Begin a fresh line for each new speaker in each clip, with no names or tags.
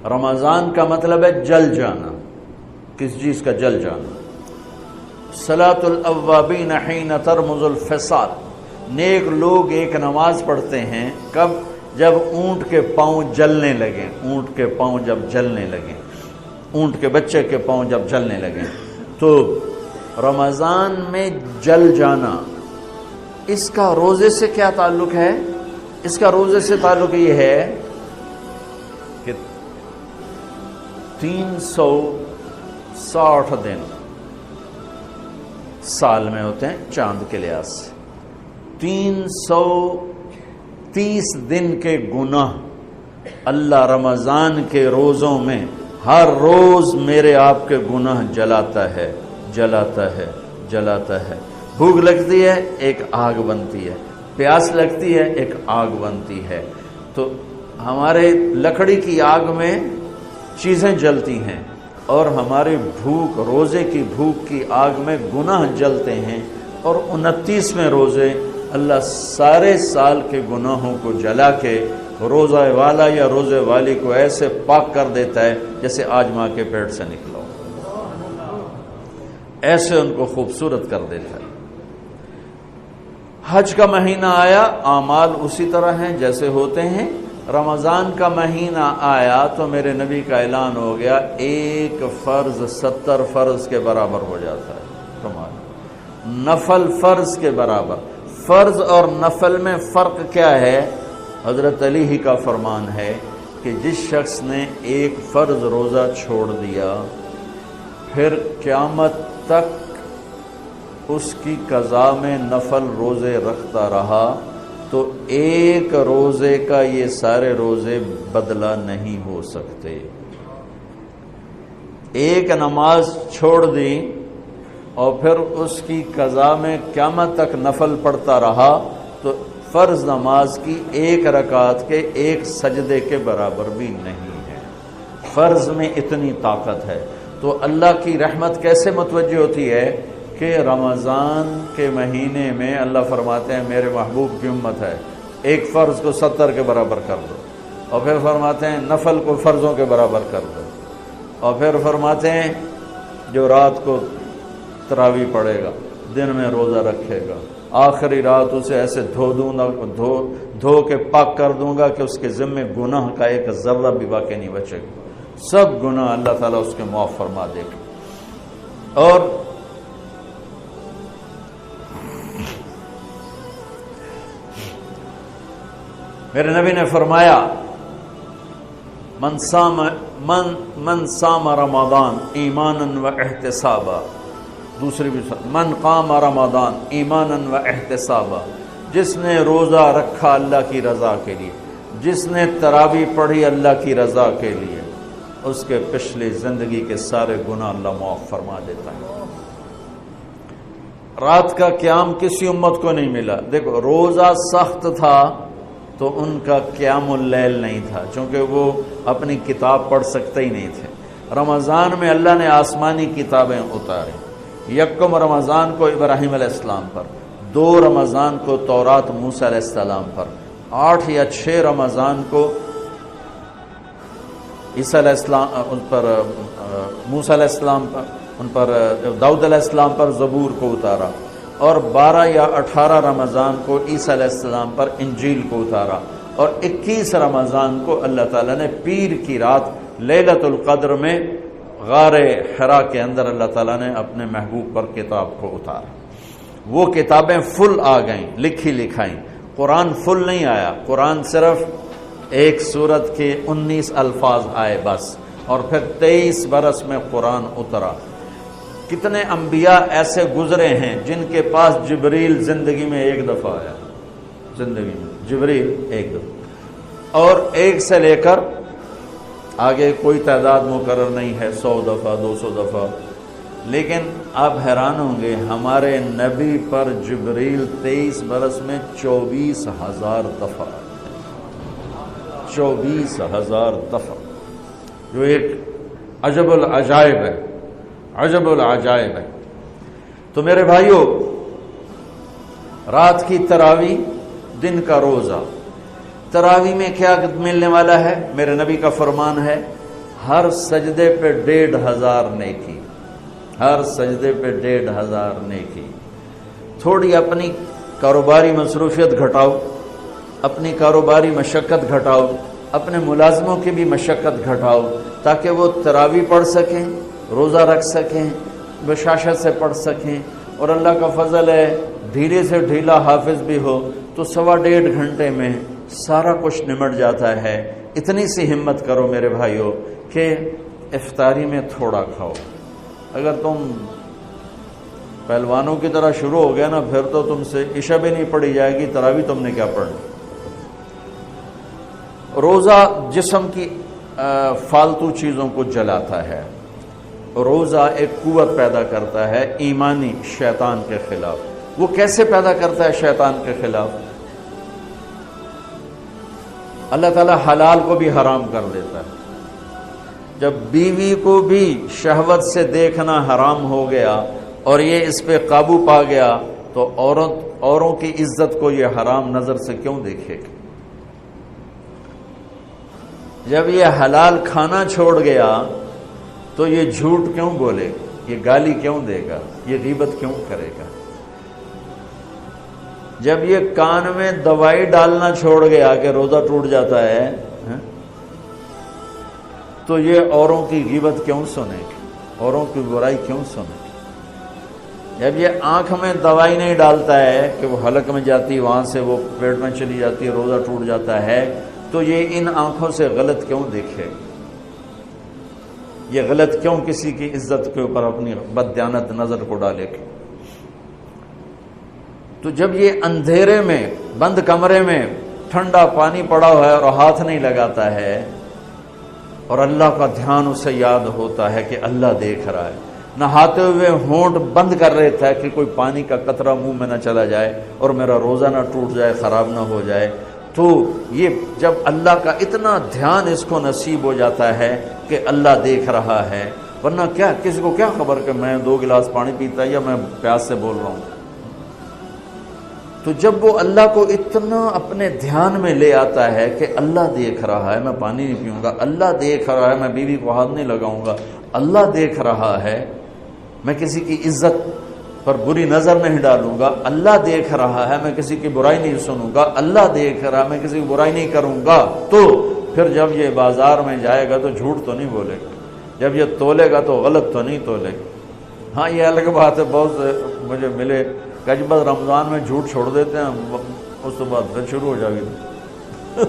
رمضان کا مطلب ہے جل جانا، کس چیز کا جل جانا؟ صلاۃ الاوابین حین ترمز الفصال، نیک لوگ ایک نماز پڑھتے ہیں کب؟ جب اونٹ کے پاؤں جلنے لگیں، اونٹ کے پاؤں جب جلنے لگیں، اونٹ کے بچے کے پاؤں جب جلنے لگیں۔ تو رمضان میں جل جانا، اس کا روزے سے کیا تعلق ہے؟ اس کا روزے سے تعلق یہ ہے کہ 360 دن سال میں ہوتے ہیں چاند کے لحاظ سے، 330 دن کے گناہ اللہ رمضان کے روزوں میں ہر روز میرے آپ کے گناہ جلاتا ہے، جلاتا ہے، جلاتا ہے۔ بھوک لگتی ہے ایک آگ بنتی ہے، پیاس لگتی ہے ایک آگ بنتی ہے۔ تو ہمارے لکڑی کی آگ میں چیزیں جلتی ہیں اور ہماری بھوک، روزے کی بھوک کی آگ میں گناہ جلتے ہیں، اور 29ویں روزے اللہ سارے سال کے گناہوں کو جلا کے روزہ والا یا روزے والی کو ایسے پاک کر دیتا ہے جیسے آج ماں کے پیٹ سے نکلا ہو، ایسے ان کو خوبصورت کر دیتا ہے۔ حج کا مہینہ آیا، اعمال اسی طرح ہیں جیسے ہوتے ہیں۔ رمضان کا مہینہ آیا تو میرے نبی کا اعلان ہو گیا، ایک فرض 70 فرض کے برابر ہو جاتا ہے تمہارا، نفل فرض کے برابر۔ فرض اور نفل میں فرق کیا ہے؟ حضرت علی ہی کا فرمان ہے کہ جس شخص نے ایک فرض روزہ چھوڑ دیا پھر قیامت تک اس کی قضا میں نفل روزے رکھتا رہا تو ایک روزے کا یہ سارے روزے بدلہ نہیں ہو سکتے۔ ایک نماز چھوڑ دی اور پھر اس کی قضا میں قیامت تک نفل پڑھتا رہا تو فرض نماز کی ایک رکعت کے ایک سجدے کے برابر بھی نہیں ہے۔ فرض میں اتنی طاقت ہے۔ تو اللہ کی رحمت کیسے متوجہ ہوتی ہے کہ رمضان کے مہینے میں اللہ فرماتے ہیں میرے محبوب کی امت ہے، ایک فرض کو 70 کے برابر کر دو، اور پھر فرماتے ہیں نفل کو فرضوں کے برابر کر دو، اور پھر فرماتے ہیں جو رات کو تراویح پڑھے گا، دن میں روزہ رکھے گا، آخری رات اسے ایسے دھو کے پاک کر دوں گا کہ اس کے ذمے گناہ کا ایک ذرہ بھی باقی نہیں بچے گا، سب گناہ اللہ تعالیٰ اس کے معاف فرما دے گا۔ اور میرے نبی نے فرمایا من صام رمضان ایمانا و احتسابا، دوسری بھی من قام رمضان ایمانا و احتسابا، جس نے روزہ رکھا اللہ کی رضا کے لیے، جس نے تراویح پڑھی اللہ کی رضا کے لیے، اس کے پچھلی زندگی کے سارے گناہ اللہ معاف فرما دیتا ہے۔ رات کا قیام کسی امت کو نہیں ملا۔ دیکھو روزہ سخت تھا تو ان کا قیام اللیل نہیں تھا، چونکہ وہ اپنی کتاب پڑھ سکتے ہی نہیں تھے۔ رمضان میں اللہ نے آسمانی کتابیں اتاری، یکم رمضان کو ابراہیم علیہ السلام پر، 2 رمضان کو تورات موسیٰ علیہ السلام پر، 8 یا 6 رمضان کو عیسیٰ علیہ السلام ان پر، موسیٰ علیہ السلام پر، ان پر داؤد علیہ السلام پر زبور کو اتارا، اور 12 یا 18 رمضان کو عیسیٰ علیہ السلام پر انجیل کو اتارا، اور 21 رمضان کو اللہ تعالیٰ نے پیر کی رات لیلۃ القدر میں غار حرا کے اندر اللہ تعالیٰ نے اپنے محبوب پر کتاب کو اتارا۔ وہ کتابیں فل آ گئیں، لکھی لکھائیں۔ قرآن فل نہیں آیا، قرآن صرف ایک سورت کے 19 الفاظ آئے بس، اور پھر 23 برس میں قرآن اترا۔ کتنے انبیاء ایسے گزرے ہیں جن کے پاس جبریل زندگی میں ایک دفعہ آیا، زندگی میں جبریل ایک دفعہ، اور ایک سے لے کر آگے کوئی تعداد مقرر نہیں ہے، 100 دفعہ 200 دفعہ، لیکن آپ حیران ہوں گے ہمارے نبی پر جبریل 23 برس میں 24,000 دفعہ، 24,000 دفعہ، جو ایک عجب العجائب ہے، عجب العجائب ہے۔ تو میرے بھائیوں، رات کی تراویح، دن کا روزہ، تراویح میں کیا ملنے والا ہے؟ میرے نبی کا فرمان ہے ہر سجدے پہ 1500 نیکی، ہر سجدے پہ 1500 نیکی۔ تھوڑی اپنی کاروباری مصروفیت گھٹاؤ، اپنی کاروباری مشقت گھٹاؤ، اپنے ملازموں کی بھی مشقت گھٹاؤ، تاکہ وہ تراویح پڑھ سکیں، روزہ رکھ سکیں، بشاشت سے پڑھ سکیں، اور اللہ کا فضل ہے ڈھیلے سے ڈھیلا حافظ بھی ہو تو 1.5 گھنٹے میں سارا کچھ نمٹ جاتا ہے۔ اتنی سی ہمت کرو میرے بھائیو کہ افطاری میں تھوڑا کھاؤ۔ اگر تم پہلوانوں کی طرح شروع ہو گیا نا، پھر تو تم سے عشاء بھی نہیں پڑھی جائے گی، تراویح تم نے کیا پڑھنی۔ روزہ جسم کی فالتو چیزوں کو جلاتا ہے، روزہ ایک قوت پیدا کرتا ہے ایمانی شیطان کے خلاف۔ وہ کیسے پیدا کرتا ہے شیطان کے خلاف؟ اللہ تعالیٰ حلال کو بھی حرام کر دیتا ہے۔ جب بیوی کو بھی شہوت سے دیکھنا حرام ہو گیا اور یہ اس پہ قابو پا گیا تو اوروں کی عزت کو یہ حرام نظر سے کیوں دیکھے گا؟ جب یہ حلال کھانا چھوڑ گیا تو یہ جھوٹ کیوں بولے گا، یہ گالی کیوں دے گا، یہ غیبت کیوں کرے گا؟ جب یہ کان میں دوائی ڈالنا چھوڑ گیا کہ روزہ ٹوٹ جاتا ہے تو یہ اوروں کی غیبت کیوں سنے گا، اوروں کی برائی کیوں سنے گا؟ جب یہ آنکھ میں دوائی نہیں ڈالتا ہے کہ وہ حلق میں جاتی، وہاں سے وہ پیٹ میں چلی جاتی ہے، روزہ ٹوٹ جاتا ہے، تو یہ ان آنکھوں سے غلط کیوں دیکھے گا؟ یہ غلط کیوں کسی کی عزت کے اوپر اپنی بددیانت نظر کو ڈالے گا؟ تو جب یہ اندھیرے میں بند کمرے میں ٹھنڈا پانی پڑا ہوا ہے اور ہاتھ نہیں لگاتا ہے اور اللہ کا دھیان اسے یاد ہوتا ہے کہ اللہ دیکھ رہا ہے، نہاتے ہوئے ہونٹ بند کر لیتا ہے کہ کوئی پانی کا قطرہ منہ میں نہ چلا جائے اور میرا روزہ نہ ٹوٹ جائے، خراب نہ ہو جائے، تو یہ جب اللہ کا اتنا دھیان اس کو نصیب ہو جاتا ہے کہ اللہ دیکھ رہا ہے، ورنہ کیا کسی کو کیا خبر کہ میں 2 گلاس پانی پیتا یا میں پیاس سے بول رہا ہوں۔ تو جب وہ اللہ کو اتنا اپنے دھیان میں لے آتا ہے کہ اللہ دیکھ رہا ہے، میں پانی نہیں پیوں گا، اللہ دیکھ رہا ہے، میں بیوی کو ہاتھ نہیں لگاؤں گا، اللہ دیکھ رہا ہے، میں کسی کی عزت پر بری نظر نہیں ڈالوں گا، اللہ دیکھ رہا ہے، میں کسی کی برائی نہیں سنوں گا، اللہ دیکھ رہا ہے، میں کسی کی برائی نہیں کروں گا، تو پھر جب یہ بازار میں جائے گا تو جھوٹ تو نہیں بولے گا، جب یہ تولے گا تو غلط تو نہیں تولے گا۔ ہاں یہ الگ بات ہے، بہت سے مجھے ملے کہ جب رمضان میں جھوٹ چھوڑ دیتے ہیں، اس کے بعد پھر شروع ہو جائے گی۔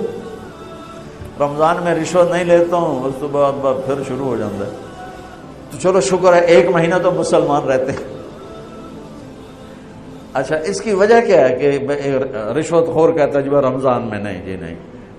رمضان میں رشوت نہیں لیتا ہوں، اس کے بعد پھر شروع ہو جاتا ہے۔ تو چلو شکر ہے 1 مہینہ تو مسلمان رہتے ہیں۔ اچھا اس کی وجہ کیا ہے کہ رشوت خور کہتا ہے جی رمضان میں نہیں، جی نہیں،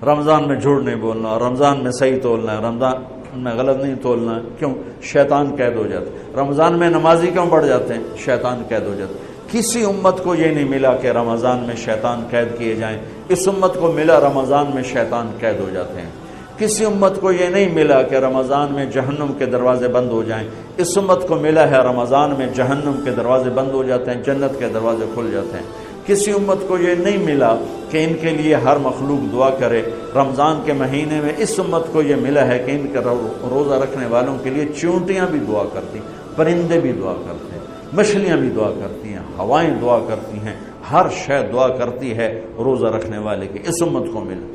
رمضان میں جھوٹ نہیں بولنا، رمضان میں صحیح تولنا ہے، رمضان میں غلط نہیں تولنا ہے۔ کیوں؟ شیطان قید ہو جاتا ہے۔ رمضان میں نمازی کیوں بڑھ جاتے ہیں؟ شیطان قید ہو جاتا ہے۔ کسی امت کو یہ نہیں ملا کہ رمضان میں شیطان قید کیے جائیں، اس امت کو ملا رمضان میں شیطان قید ہو جاتے ہیں۔ کسی امت کو یہ نہیں ملا کہ رمضان میں جہنم کے دروازے بند ہو جائیں، اس امت کو ملا ہے رمضان میں جہنم کے دروازے بند ہو جاتے ہیں، جنت کے دروازے کھل جاتے ہیں۔ کسی امت کو یہ نہیں ملا کہ ان کے لیے ہر مخلوق دعا کرے، رمضان کے مہینے میں اس امت کو یہ ملا ہے کہ ان کے روزہ رکھنے والوں کے لیے چونٹیاں بھی دعا کرتی، پرندے بھی دعا کرتے ہیں، مچھلیاں بھی دعا کرتی ہیں، ہوائیں دعا کرتی ہیں، ہر شے دعا کرتی ہے روزہ رکھنے والے کی۔ اس امت کو ملا۔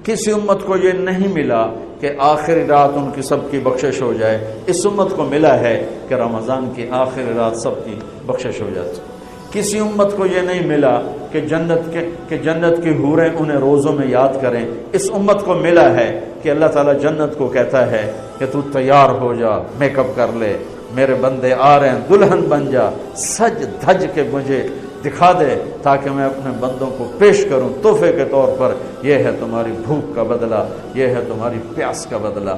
کسی امت کو یہ نہیں ملا کہ آخری رات ان کی سب کی بخشش ہو جائے، اس امت کو ملا ہے کہ رمضان کی آخری رات سب کی بخشش ہو جاتی۔ کسی امت کو یہ نہیں ملا کہ جنت کی حوریں انہیں روزوں میں یاد کریں، اس امت کو ملا ہے کہ اللہ تعالیٰ جنت کو کہتا ہے کہ تو تیار ہو جا، میک اپ کر لے، میرے بندے آ رہے ہیں، دلہن بن جا، سج دھج کے مجھے دکھا دے تاکہ میں اپنے بندوں کو پیش کروں تحفے کے طور پر۔ یہ ہے تمہاری بھوک کا بدلہ، یہ ہے تمہاری پیاس کا بدلہ۔